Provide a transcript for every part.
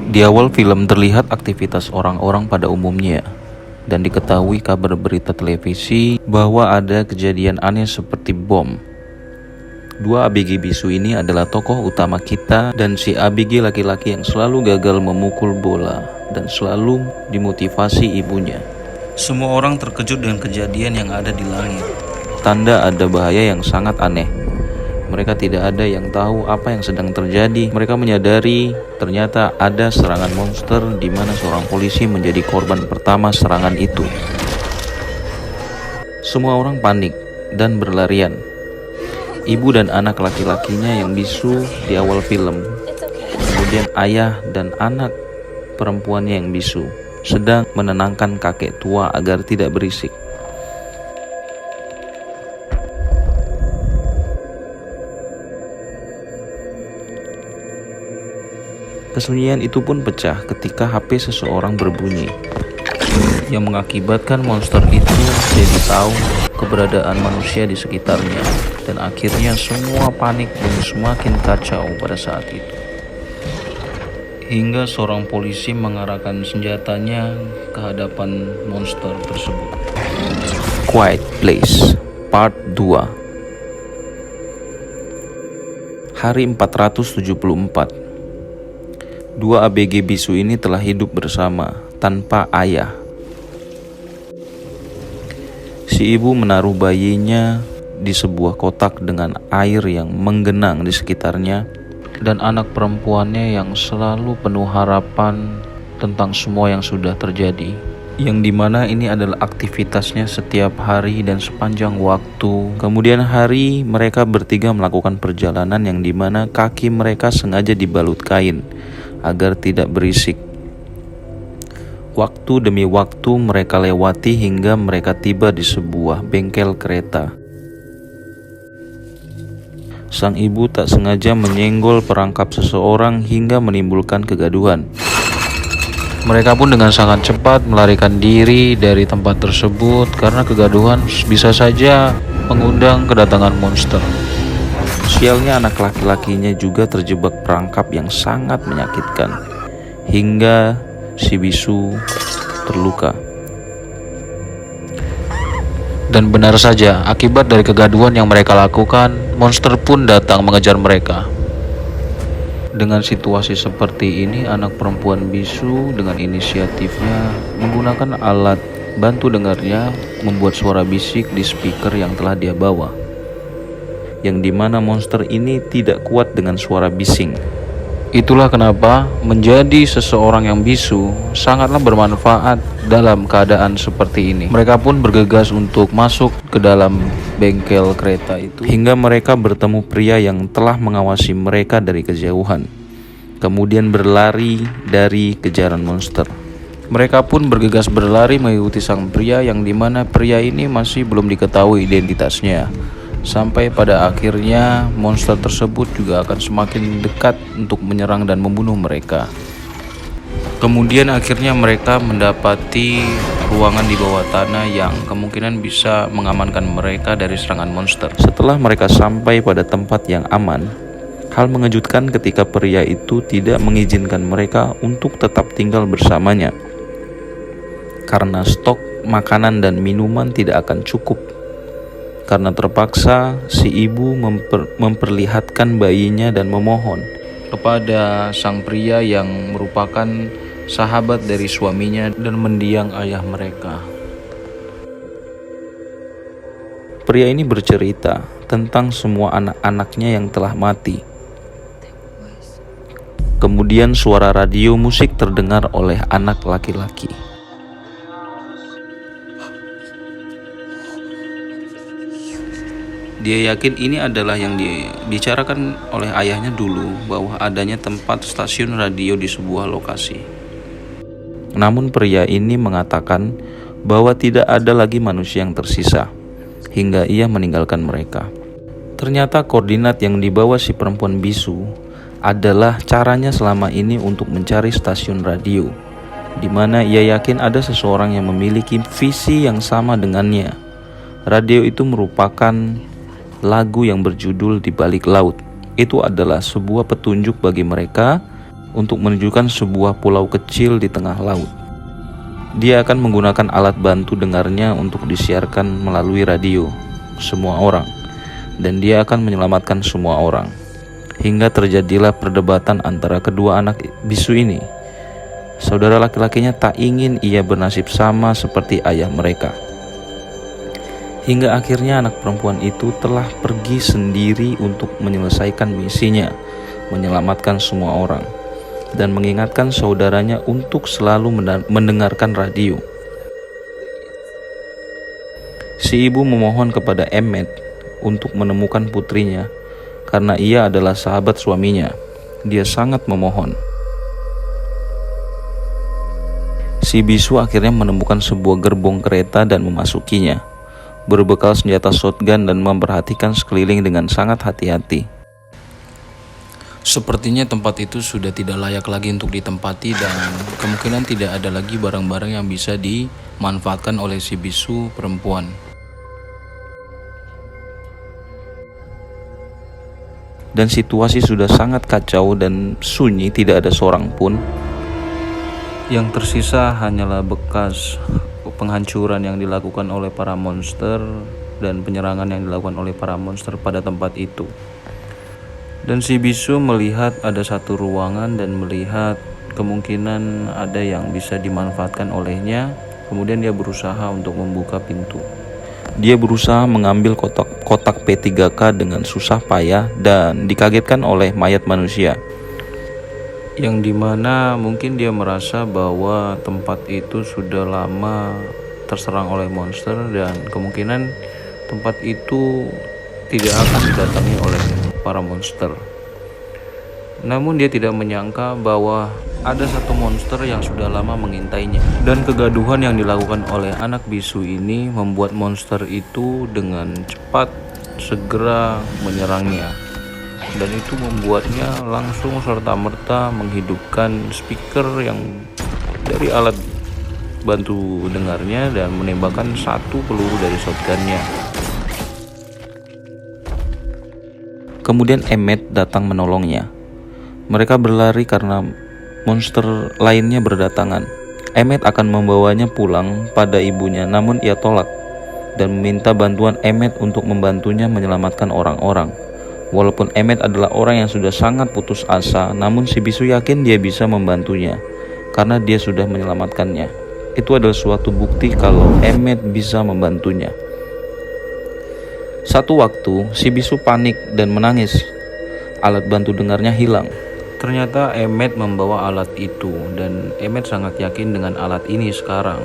Di awal film terlihat aktivitas orang-orang pada umumnya, dan diketahui kabar berita televisi bahwa ada kejadian aneh seperti bom. Dua ABG bisu ini adalah tokoh utama kita, dan si ABG laki-laki yang selalu gagal memukul bola dan selalu dimotivasi ibunya. Semua orang terkejut dengan kejadian yang ada di langit. Tanda ada bahaya yang sangat aneh. Mereka tidak ada yang tahu apa yang sedang terjadi. Mereka menyadari ternyata ada serangan monster di mana seorang polisi menjadi korban pertama serangan itu. Semua orang panik dan berlarian. Ibu dan anak laki-lakinya yang bisu di awal film. Kemudian ayah dan anak perempuannya yang bisu sedang menenangkan kakek tua agar tidak berisik. Kesunyian itu pun pecah ketika HP seseorang berbunyi, yang mengakibatkan monster itu jadi tahu keberadaan manusia di sekitarnya, dan akhirnya semua panik dan semakin kacau pada saat itu. Hingga seorang polisi mengarahkan senjatanya ke hadapan monster tersebut. Quiet Place Part 2. Hari 474. Dua ABG bisu ini telah hidup bersama tanpa ayah. Si ibu menaruh bayinya di sebuah kotak dengan air yang menggenang di sekitarnya, dan anak perempuannya yang selalu penuh harapan tentang semua yang sudah terjadi, yang dimana ini adalah aktivitasnya setiap hari dan sepanjang waktu. Kemudian hari mereka bertiga melakukan perjalanan yang dimana kaki mereka sengaja dibalut kain agar tidak berisik. Waktu demi waktu mereka lewati hingga mereka tiba di sebuah bengkel kereta. Sang ibu tak sengaja menyenggol perangkap seseorang hingga menimbulkan kegaduhan. Mereka pun dengan sangat cepat melarikan diri dari tempat tersebut karena kegaduhan bisa saja mengundang kedatangan monster. Sialnya anak laki-lakinya juga terjebak perangkap yang sangat menyakitkan, hingga si bisu terluka. Dan benar saja, akibat dari kegaduhan yang mereka lakukan, monster pun datang mengejar mereka. Dengan situasi seperti ini, anak perempuan bisu dengan inisiatifnya menggunakan alat bantu dengarnya membuat suara bisik di speaker yang telah dia bawa, yang dimana monster ini tidak kuat dengan suara bising. Itulah kenapa menjadi seseorang yang bisu sangatlah bermanfaat dalam keadaan seperti ini. Mereka pun bergegas untuk masuk ke dalam bengkel kereta itu, hingga mereka bertemu pria yang telah mengawasi mereka dari kejauhan, kemudian berlari dari kejaran monster. Mereka pun bergegas berlari mengikuti sang pria, yang dimana pria ini masih belum diketahui identitasnya. Sampai pada akhirnya monster tersebut juga akan semakin dekat untuk menyerang dan membunuh mereka. Kemudian akhirnya mereka mendapati ruangan di bawah tanah yang kemungkinan bisa mengamankan mereka dari serangan monster. Setelah mereka sampai pada tempat yang aman, hal mengejutkan ketika pria itu tidak mengizinkan mereka untuk tetap tinggal bersamanya, karena stok makanan dan minuman tidak akan cukup. Karena terpaksa, si ibu memperlihatkan bayinya dan memohon kepada sang pria yang merupakan sahabat dari suaminya dan mendiang ayah mereka. Pria ini bercerita tentang semua anak-anaknya yang telah mati. Kemudian suara radio musik terdengar oleh anak laki-laki. Dia yakin ini adalah yang dibicarakan oleh ayahnya dulu, bahwa adanya tempat stasiun radio di sebuah lokasi. Namun pria ini mengatakan bahwa tidak ada lagi manusia yang tersisa, hingga ia meninggalkan mereka. Ternyata koordinat yang dibawa si perempuan bisu adalah caranya selama ini untuk mencari stasiun radio, di mana ia yakin ada seseorang yang memiliki visi yang sama dengannya. Radio itu merupakan lagu yang berjudul Di Balik Laut. Itu adalah sebuah petunjuk bagi mereka untuk menunjukkan sebuah pulau kecil di tengah laut. Dia akan menggunakan alat bantu dengarnya untuk disiarkan melalui radio semua orang, dan dia akan menyelamatkan semua orang. Hingga terjadilah perdebatan antara kedua anak bisu ini. Saudara laki-lakinya tak ingin ia bernasib sama seperti ayah mereka. Hingga akhirnya anak perempuan itu telah pergi sendiri untuk menyelesaikan misinya, menyelamatkan semua orang, dan mengingatkan saudaranya untuk selalu mendengarkan radio. Si ibu memohon kepada Emmet untuk menemukan putrinya karena ia adalah sahabat suaminya. Dia sangat memohon. Si bisu akhirnya menemukan sebuah gerbong kereta dan memasukinya, berbekal senjata shotgun dan memperhatikan sekeliling dengan sangat hati-hati. Sepertinya tempat itu sudah tidak layak lagi untuk ditempati dan kemungkinan tidak ada lagi barang-barang yang bisa dimanfaatkan oleh si bisu perempuan. Dan situasi sudah sangat kacau dan sunyi, tidak ada seorang pun. Yang tersisa hanyalah bekas penghancuran yang dilakukan oleh para monster dan penyerangan yang dilakukan oleh para monster pada tempat itu. Dan si bisu melihat ada satu ruangan dan melihat kemungkinan ada yang bisa dimanfaatkan olehnya. Kemudian dia berusaha untuk membuka pintu. Dia berusaha mengambil kotak P3K dengan susah payah dan dikagetkan oleh mayat manusia, yang dimana mungkin dia merasa bahwa tempat itu sudah lama terserang oleh monster dan kemungkinan tempat itu tidak akan didatangi oleh para monster. Namun dia tidak menyangka bahwa ada satu monster yang sudah lama mengintainya. Dan kegaduhan yang dilakukan oleh anak bisu ini membuat monster itu dengan cepat segera menyerangnya. Dan itu membuatnya langsung serta-merta menghidupkan speaker yang dari alat bantu dengarnya dan menembakkan satu peluru dari shotgunnya. Kemudian Emmet datang menolongnya. Mereka berlari karena monster lainnya berdatangan. Emmet akan membawanya pulang pada ibunya, namun ia tolak dan meminta bantuan Emmet untuk membantunya menyelamatkan orang-orang. Walaupun Emmet adalah orang yang sudah sangat putus asa, namun si bisu yakin dia bisa membantunya karena dia sudah menyelamatkannya. Itu adalah suatu bukti kalau Emmet bisa membantunya. Satu waktu, si bisu panik dan menangis. Alat bantu dengarnya hilang. Ternyata Emmet membawa alat itu dan Emmet sangat yakin dengan alat ini sekarang.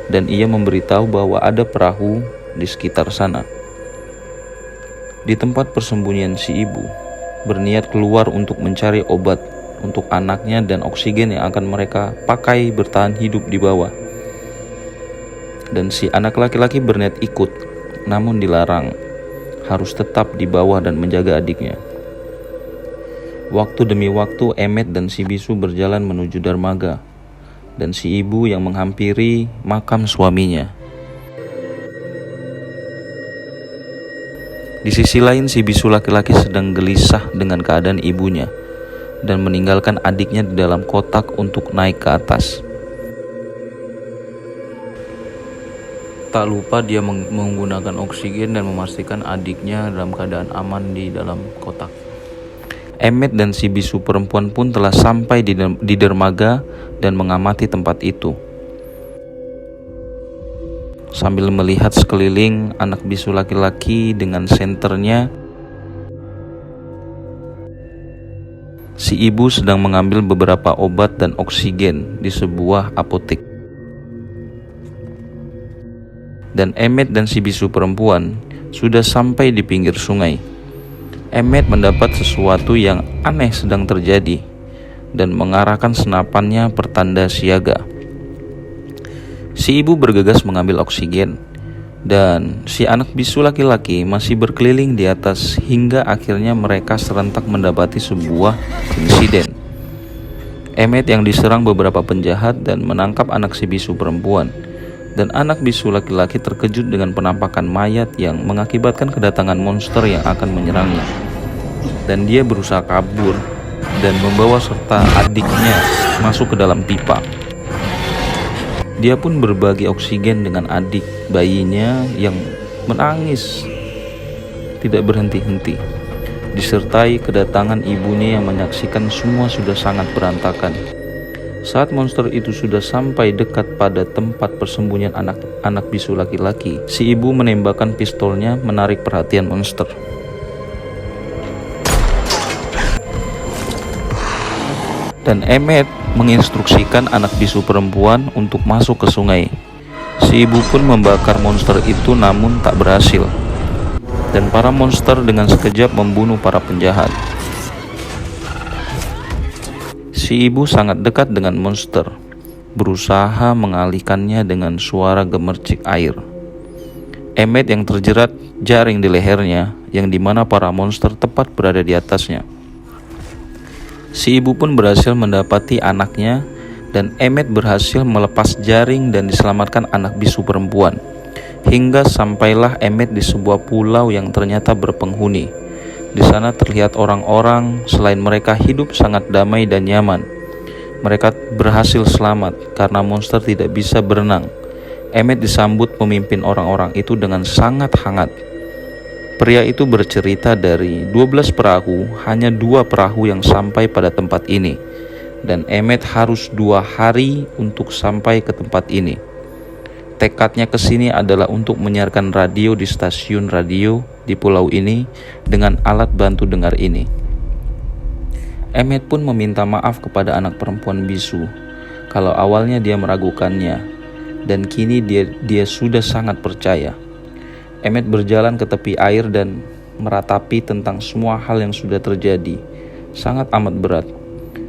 Dan ia memberitahu bahwa ada perahu di sekitar sana. Di tempat persembunyian si ibu, berniat keluar untuk mencari obat untuk anaknya dan oksigen yang akan mereka pakai bertahan hidup di bawah. Dan si anak laki-laki berniat ikut, namun dilarang, harus tetap di bawah dan menjaga adiknya. Waktu demi waktu Emmet dan si bisu berjalan menuju dermaga, dan si ibu yang menghampiri makam suaminya. Di sisi lain si bisu laki-laki sedang gelisah dengan keadaan ibunya dan meninggalkan adiknya di dalam kotak untuk naik ke atas. Tak lupa dia menggunakan oksigen dan memastikan adiknya dalam keadaan aman di dalam kotak. Emmet dan si bisu perempuan pun telah sampai di dermaga dan mengamati tempat itu. Sambil melihat sekeliling, anak bisu laki-laki dengan senternya, si ibu sedang mengambil beberapa obat dan oksigen di sebuah apotek. Dan Emmet dan si bisu perempuan sudah sampai di pinggir sungai. Emmet mendapat sesuatu yang aneh sedang terjadi dan mengarahkan senapannya pertanda siaga. Si ibu bergegas mengambil oksigen dan si anak bisu laki-laki masih berkeliling di atas hingga akhirnya mereka serentak mendapati sebuah insiden. Emmet yang diserang beberapa penjahat dan menangkap anak si bisu perempuan. Dan anak bisu laki-laki terkejut dengan penampakan mayat yang mengakibatkan kedatangan monster yang akan menyerangnya. Dan dia berusaha kabur, dan membawa serta adiknya masuk ke dalam pipa. Dia pun berbagi oksigen dengan adik bayinya yang menangis tidak berhenti-henti, disertai kedatangan ibunya yang menyaksikan semua sudah sangat berantakan. Saat monster itu sudah sampai dekat pada tempat persembunyian anak bisu laki-laki, si ibu menembakkan pistolnya menarik perhatian monster. Dan Emmet menginstruksikan anak bisu perempuan untuk masuk ke sungai. Si ibu pun membakar monster itu namun tak berhasil. Dan para monster dengan sekejap membunuh para penjahat. Si ibu sangat dekat dengan monster, berusaha mengalihkannya dengan suara gemercik air. Emmet yang terjerat jaring di lehernya, yang dimana para monster tepat berada di atasnya. Si ibu pun berhasil mendapati anaknya, dan Emmet berhasil melepas jaring dan diselamatkan anak bisu perempuan. Hingga sampailah Emmet di sebuah pulau yang ternyata berpenghuni. Di sana terlihat orang-orang, selain mereka hidup sangat damai dan nyaman. Mereka berhasil selamat karena monster tidak bisa berenang. Emmet disambut pemimpin orang-orang itu dengan sangat hangat. Pria itu bercerita dari 12 perahu, hanya 2 perahu yang sampai pada tempat ini. Dan Emmet harus 2 hari untuk sampai ke tempat ini. Tekadnya ke sini adalah untuk menyiarkan radio di stasiun radio di pulau ini dengan alat bantu dengar ini. Emmet pun meminta maaf kepada anak perempuan bisu kalau awalnya dia meragukannya, dan kini dia sudah sangat percaya. Emmet berjalan ke tepi air dan meratapi tentang semua hal yang sudah terjadi. Sangat amat berat.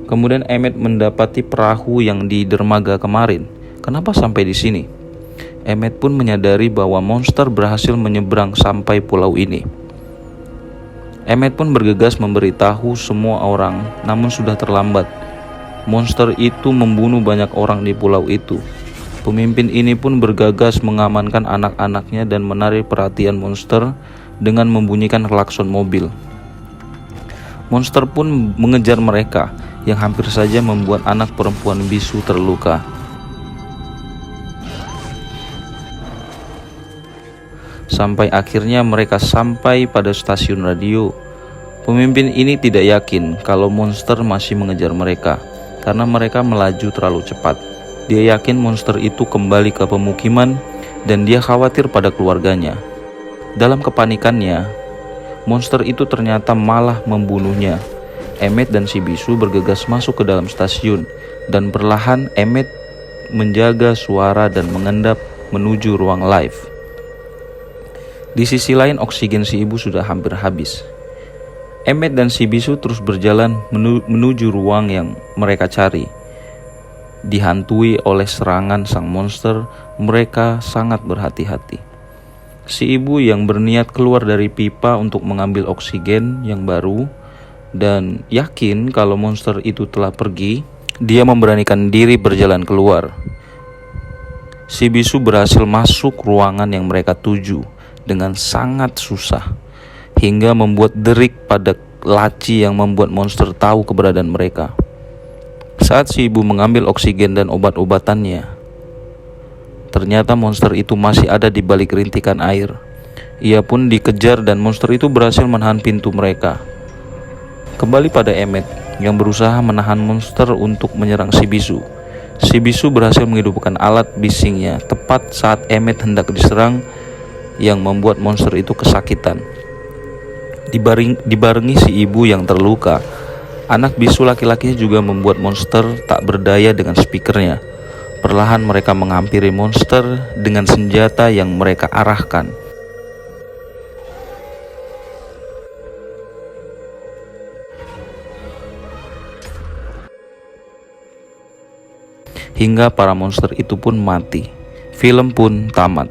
Kemudian Emmet mendapati perahu yang di dermaga kemarin. Kenapa sampai di sini? Emmet pun menyadari bahwa monster berhasil menyeberang sampai pulau ini. Emmet pun bergegas memberitahu semua orang, namun sudah terlambat. Monster itu membunuh banyak orang di pulau itu. Pemimpin ini pun bergegas mengamankan anak-anaknya dan menarik perhatian monster dengan membunyikan klakson mobil. Monster pun mengejar mereka, yang hampir saja membuat anak perempuan bisu terluka. Sampai akhirnya mereka sampai pada stasiun radio. Pemimpin ini tidak yakin kalau monster masih mengejar mereka, karena mereka melaju terlalu cepat. Dia yakin monster itu kembali ke pemukiman, dan dia khawatir pada keluarganya. Dalam kepanikannya, monster itu ternyata malah membunuhnya. Emmet dan si bisu bergegas masuk ke dalam stasiun, dan perlahan Emmet menjaga suara dan mengendap menuju ruang live. Di sisi lain, oksigen si ibu sudah hampir habis. Emmet dan si bisu terus berjalan menuju ruang yang mereka cari. Dihantui oleh serangan sang monster, mereka sangat berhati-hati. Si ibu yang berniat keluar dari pipa untuk mengambil oksigen yang baru dan yakin kalau monster itu telah pergi, dia memberanikan diri berjalan keluar. Si bisu berhasil masuk ruangan yang mereka tuju dengan sangat susah, hingga membuat derik pada laci yang membuat monster tahu keberadaan mereka. Saat si ibu mengambil oksigen dan obat-obatannya, ternyata monster itu masih ada di balik rintikan air. Ia pun dikejar dan monster itu berhasil menahan pintu mereka. Kembali pada Emmet yang berusaha menahan monster untuk menyerang si bisu. Si bisu berhasil menghidupkan alat bisingnya tepat saat Emmet hendak diserang, yang membuat monster itu kesakitan. Dibarengi si ibu yang terluka, anak bisu laki-lakinya juga membuat monster tak berdaya dengan speakernya. Perlahan mereka menghampiri monster dengan senjata yang mereka arahkan. Hingga para monster itu pun mati. Film pun tamat.